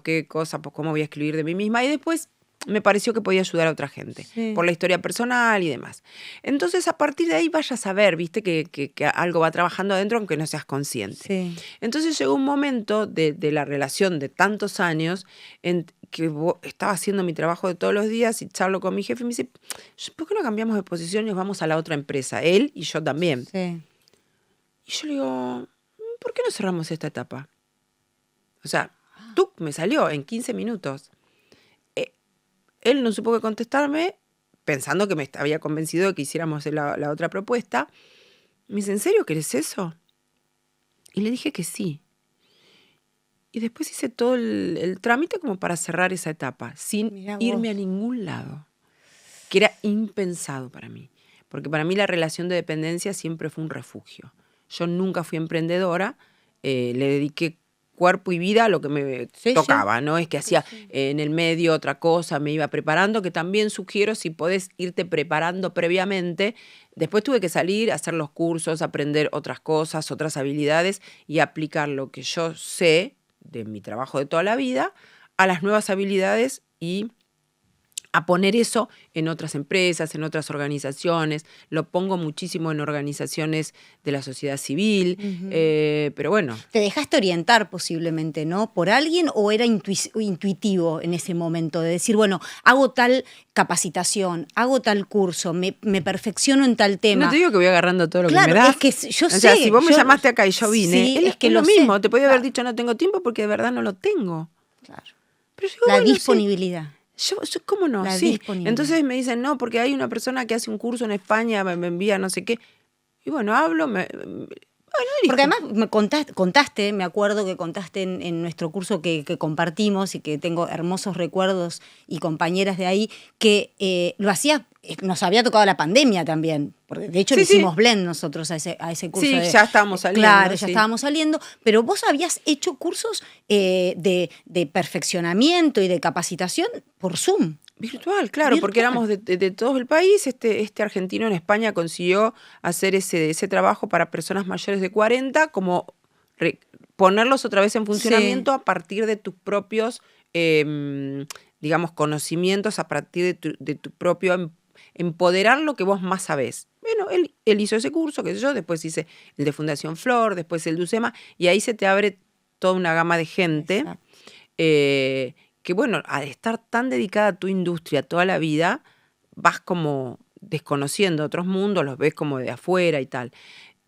qué cosa, pues cómo voy a escribir de mí misma. Y después me pareció que podía ayudar a otra gente por la historia personal y demás. Entonces, a partir de ahí vayas a ver, viste, que algo va trabajando adentro aunque no seas consciente. Sí. Entonces llegó un momento de la relación de tantos años en que estaba haciendo mi trabajo de todos los días y charlo con mi jefe y me dice, ¿por qué no cambiamos de posición y nos vamos a la otra empresa? Él y yo también. Sí. Y yo le digo, ¿por qué no cerramos esta etapa? O sea, me salió en 15 minutos. Él no supo qué contestarme, pensando que me había convencido de que hiciéramos la otra propuesta. Me dice, ¿en serio querés eso? Y le dije que sí. Y después hice todo el trámite como para cerrar esa etapa, sin irme a ningún lado, que era impensado para mí. Porque para mí la relación de dependencia siempre fue un refugio. Yo nunca fui emprendedora, le dediqué cuerpo y vida a lo que me tocaba, ¿no? Es que hacía en el medio otra cosa, me iba preparando, que también sugiero si podés irte preparando previamente. Después tuve que salir, hacer los cursos, aprender otras cosas, otras habilidades y aplicar lo que yo sé de mi trabajo de toda la vida a las nuevas habilidades y a poner eso en otras empresas, en otras organizaciones. Lo pongo muchísimo en organizaciones de la sociedad civil, pero bueno. ¿Te dejaste orientar posiblemente, no? ¿Por alguien o era intuitivo en ese momento de decir, bueno, hago tal capacitación, hago tal curso, me perfecciono en tal tema? No te digo que voy agarrando todo lo que me das. Claro, es que yo sé. O sea, si vos me llamaste acá y yo vine, sí, es que lo mismo. sé. Te podía haber dicho no tengo tiempo porque de verdad no lo tengo. Claro. Pero la disponibilidad. Yo, ¿cómo no? Sí. Entonces me dicen, no, porque hay una persona que hace un curso en España, me envía no sé qué. Y bueno, hablo, porque además me contaste, me acuerdo que contaste en nuestro curso que compartimos y que tengo hermosos recuerdos y compañeras de ahí, que lo hacías, nos había tocado la pandemia también, porque de hecho hicimos blend nosotros a ese curso. Sí, ya estábamos saliendo. Claro, ya estábamos saliendo, pero vos habías hecho cursos de perfeccionamiento y de capacitación por Zoom. Virtual, claro, porque éramos de todo el país. Este argentino en España consiguió hacer ese trabajo para personas mayores de 40, como ponerlos otra vez en funcionamiento a partir de tus propios, digamos, conocimientos, a partir de tu propio empoderar lo que vos más sabés. Bueno, él hizo ese curso, qué sé yo, después hice el de Fundación Flor, después el de UCEMA, y ahí se te abre toda una gama de gente que bueno, al estar tan dedicada a tu industria toda la vida, vas como desconociendo otros mundos, los ves como de afuera y tal.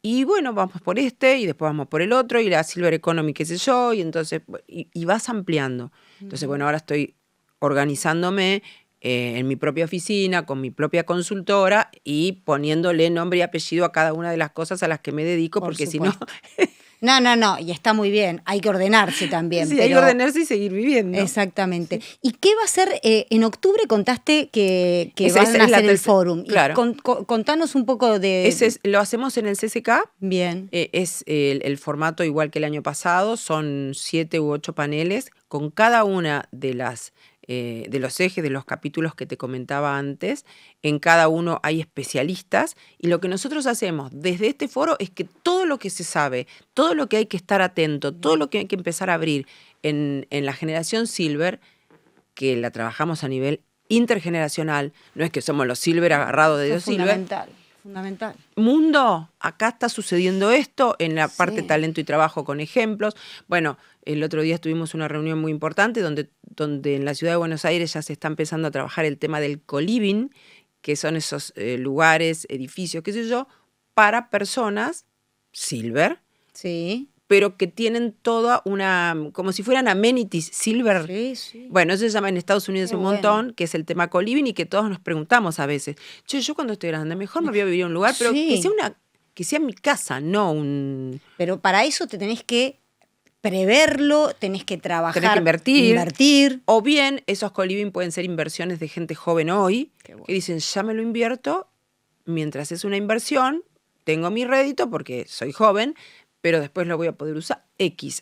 Y bueno, vamos por y después vamos por el otro, y la Silver Economy, qué sé yo, y entonces, y vas ampliando. Entonces, bueno, ahora estoy organizándome en mi propia oficina, con mi propia consultora, y poniéndole nombre y apellido a cada una de las cosas a las que me dedico, porque si no... No, y está muy bien, hay que ordenarse también. Sí, hay que ordenarse y seguir viviendo. Exactamente. Sí. ¿Y qué va a ser? En octubre contaste que van a hacer el fórum. Claro. Contanos un poco de... Lo hacemos en el CCK. Bien. Es el formato igual que el año pasado, son 7 u 8 paneles con cada una de las de los ejes, de los capítulos que te comentaba antes. En cada uno hay especialistas y lo que nosotros hacemos desde este foro es que todo lo que se sabe, todo lo que hay que estar atento, todo lo que hay que empezar a abrir en la generación Silver, que la trabajamos a nivel intergeneracional, no es que somos los Silver agarrados de Dios Silver. Fundamental. Mundo, acá está sucediendo esto en la parte talento y trabajo con ejemplos. Bueno, el otro día tuvimos una reunión muy importante donde en la ciudad de Buenos Aires ya se está empezando a trabajar el tema del co-living, que son esos lugares, edificios, qué sé yo, para personas Silver. Sí. Pero que tienen toda una, como si fueran amenities Silver. Sí. Bueno, eso se llama en Estados Unidos un montón, que es el tema co-living y que todos nos preguntamos a veces, yo cuando estoy grande, mejor me voy a vivir en un lugar, pero que sea mi casa, no un... Pero para eso te tenés que preverlo, tenés que trabajar. Tenés que invertir. O bien, esos co-living pueden ser inversiones de gente joven hoy, que dicen, ya me lo invierto, mientras es una inversión, tengo mi rédito porque soy joven, pero después lo voy a poder usar.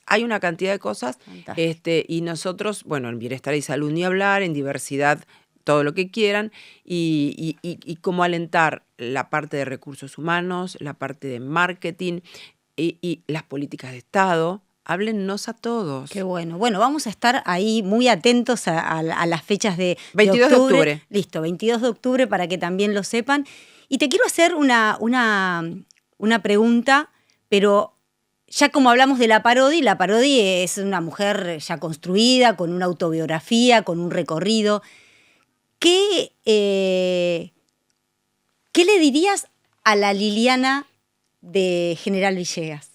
Hay una cantidad de cosas, y nosotros, bueno, en bienestar y salud ni hablar, en diversidad, todo lo que quieran, y cómo alentar la parte de recursos humanos, la parte de marketing y las políticas de Estado. Háblennos a todos. Qué bueno. Bueno, vamos a estar ahí muy atentos a las fechas de 22 de octubre. Listo, 22 de octubre para que también lo sepan. Y te quiero hacer una pregunta, pero... Ya como hablamos de la Parodi es una mujer ya construida, con una autobiografía, con un recorrido. ¿Qué le dirías a la Liliana de General Villegas?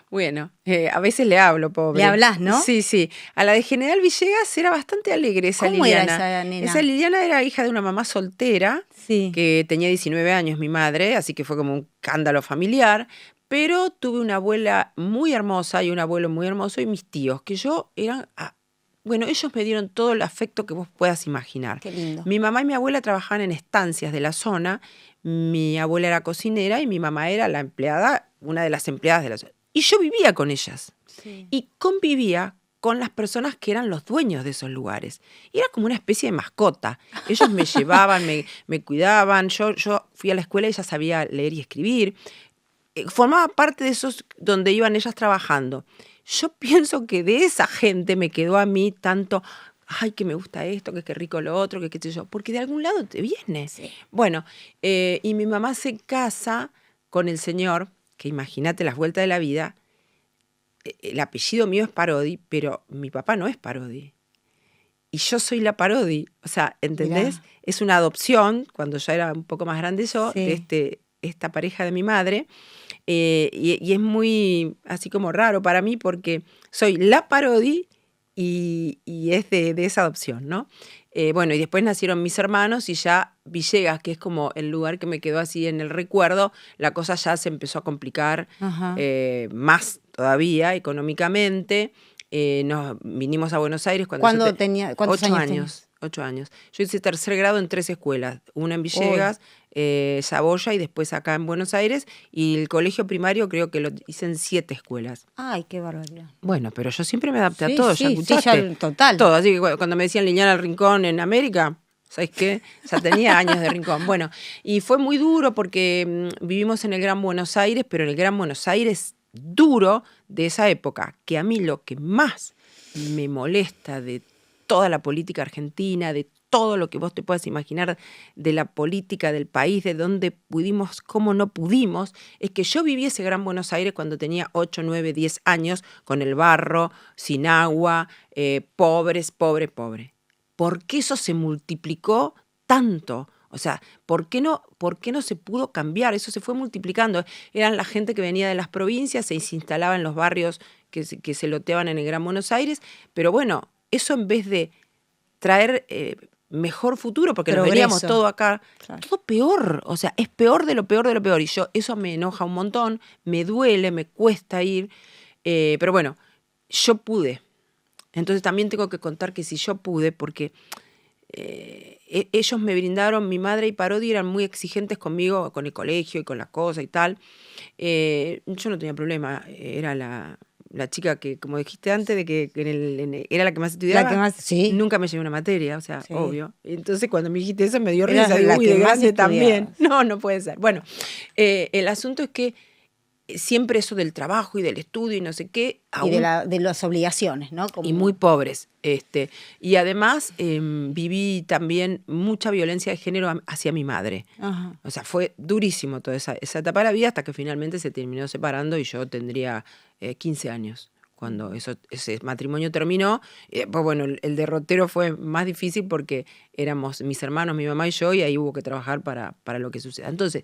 Bueno, a veces le hablo, pobre. Le hablas, ¿no? Sí. A la de General Villegas era bastante alegre esa ¿Cómo Liliana. era esa nena? Esa Liliana era hija de una mamá soltera, que tenía 19 años, mi madre, así que fue como un escándalo familiar. Pero tuve una abuela muy hermosa y un abuelo muy hermoso y mis tíos, que ellos me dieron todo el afecto que vos puedas imaginar. Qué lindo. Mi mamá y mi abuela trabajaban en estancias de la zona, mi abuela era cocinera y mi mamá era la empleada, una de las empleadas de la zona. Y yo vivía con ellas y convivía con las personas que eran los dueños de esos lugares. Y era como una especie de mascota. Ellos me llevaban, me cuidaban, yo fui a la escuela y ya sabía leer y escribir. Formaba parte de esos donde iban ellas trabajando. Yo pienso que de esa gente me quedó a mí tanto, ay, que me gusta esto, que qué rico lo otro, que qué sé yo, porque de algún lado te viene. Sí. Bueno, y mi mamá se casa con el señor, que imagínate las vueltas de la vida, el apellido mío es Parodi, pero mi papá no es Parodi. Y yo soy la Parodi. O sea, ¿entendés? Mirá. Es una adopción, cuando ya era un poco más grande yo, de esta pareja de mi madre. Y es muy así como raro para mí porque soy la Parodi y es de esa adopción, ¿no? Bueno, y después nacieron mis hermanos y ya Villegas, que es como el lugar que me quedó así en el recuerdo, la cosa ya se empezó a complicar más todavía económicamente. Nos vinimos a Buenos Aires cuando tenía 8 años. 8 años. Yo hice 3er grado en 3 escuelas, una en Villegas, Saboya y después acá en Buenos Aires, y el colegio primario creo que lo hice en 7 escuelas. Ay, qué barbaridad. Bueno, pero yo siempre me adapté a todo, ya escuchaste. Ya, total. Todo, así que cuando me decían Liliana al Rincón en América, ¿sabes qué? Ya tenía años de Rincón. Bueno, y fue muy duro porque vivimos en el Gran Buenos Aires, pero en el Gran Buenos Aires duro de esa época, que a mí lo que más me molesta de toda la política argentina, de todo lo que vos te puedas imaginar de la política del país, de dónde pudimos, cómo no pudimos, es que yo viví ese Gran Buenos Aires cuando tenía 8, 9, 10 años, con el barro, sin agua, pobre. ¿Por qué eso se multiplicó tanto? O sea, ¿por qué no se pudo cambiar? Eso se fue multiplicando. Eran la gente que venía de las provincias, se instalaba en los barrios que se loteaban en el Gran Buenos Aires, pero bueno, eso en vez de traer mejor futuro, porque nos veníamos todo acá, todo peor, o sea, es peor de lo peor de lo peor, y eso me enoja un montón, me duele, me cuesta ir, pero bueno, yo pude. Entonces también tengo que contar que si yo pude, porque ellos me brindaron, mi madre y Parodi eran muy exigentes conmigo, con el colegio y con las cosas y tal. Yo no tenía problema, era la chica que, como dijiste antes, de que era la que más estudiaba, La que más, sí. nunca me llevé una materia, o sea, Sí. obvio. Entonces cuando me dijiste eso me dio Eras risa, digo, la uy, que de más grande también. estudiabas. No puede ser. Bueno, el asunto es que siempre eso del trabajo y del estudio y no sé qué, Y de las obligaciones, ¿no? y muy pobres. Y además viví también mucha violencia de género hacia mi madre. Ajá. O sea, fue durísimo toda esa etapa de la vida hasta que finalmente se terminó separando y yo tendría 15 años cuando ese matrimonio terminó. Pues bueno, el derrotero fue más difícil porque éramos mis hermanos, mi mamá y yo, y ahí hubo que trabajar para lo que suceda. Entonces,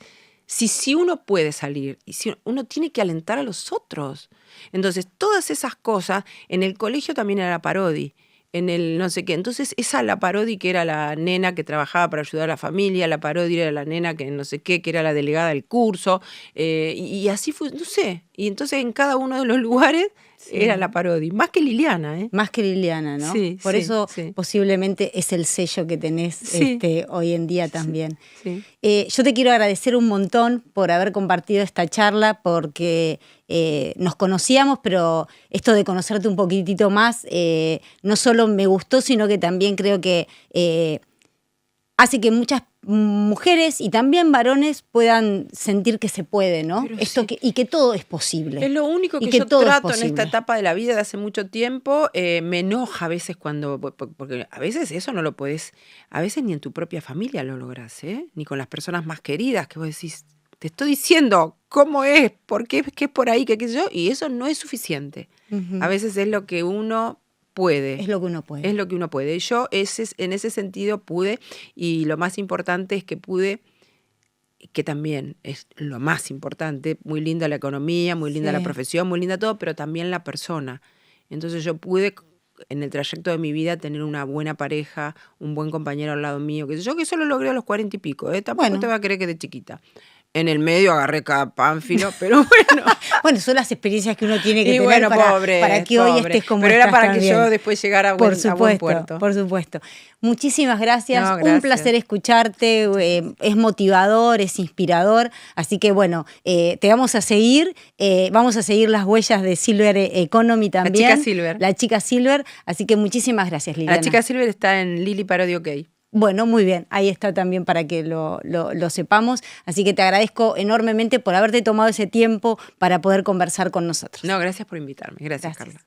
si uno puede salir, y si uno tiene que alentar a los otros. Entonces, todas esas cosas, en el colegio también era la parodi, en el no sé qué. Entonces, la parodi que era la nena que trabajaba para ayudar a la familia, la parodi era la nena que no sé qué, que era la delegada del curso, y así fue, no sé. Y entonces en cada uno de los lugares era la parodi, más que Liliana, ¿eh? Más que Liliana, ¿no? Sí, Por sí, eso sí. posiblemente es el sello que tenés Sí. Hoy en día también. Sí. Yo te quiero agradecer un montón por haber compartido esta charla, porque nos conocíamos, pero esto de conocerte un poquitito más no solo me gustó, sino que también creo que hace que muchas mujeres y también varones puedan sentir que se puede, ¿no? Pero Esto sí. y que todo es posible. Es lo único Y que yo todo es trato en posible. esta etapa de la vida de hace mucho tiempo. Me enoja a veces porque a veces eso no lo podés, a veces ni en tu propia familia lo lográs, ¿eh? Ni con las personas más queridas, que vos decís, te estoy diciendo cómo es, por qué es por ahí, qué sé yo, y eso no es suficiente. Ujú. A veces es lo que uno puede. Es lo que uno puede. Es lo que uno puede. Yo en ese sentido pude, y lo más importante es que pude, que también es lo más importante, muy linda la economía, muy linda Sí. la profesión, muy linda todo, pero también la persona. Entonces yo pude en el trayecto de mi vida tener una buena pareja, un buen compañero al lado mío, que yo que eso lo logré a los 40 y pico, tampoco Bueno. te va a creer que de chiquita. En el medio agarré cada pánfilo, pero bueno. Bueno, son las experiencias que uno tiene que Y tener bueno, para que hoy estés como pero era estás para que también. yo después llegara a buen puerto. Por supuesto. Muchísimas gracias. No, gracias. Un placer escucharte. Es motivador, es inspirador. Así que bueno, te vamos a seguir. Vamos a seguir las huellas de Silver Economy también. La chica Silver. La chica Silver. Así que muchísimas gracias, Liliana. La chica Silver está en Lili Parodi OK. Bueno, muy bien, ahí está también para que lo sepamos. Así que te agradezco enormemente por haberte tomado ese tiempo para poder conversar con nosotros. No, gracias por invitarme. Gracias. Carla.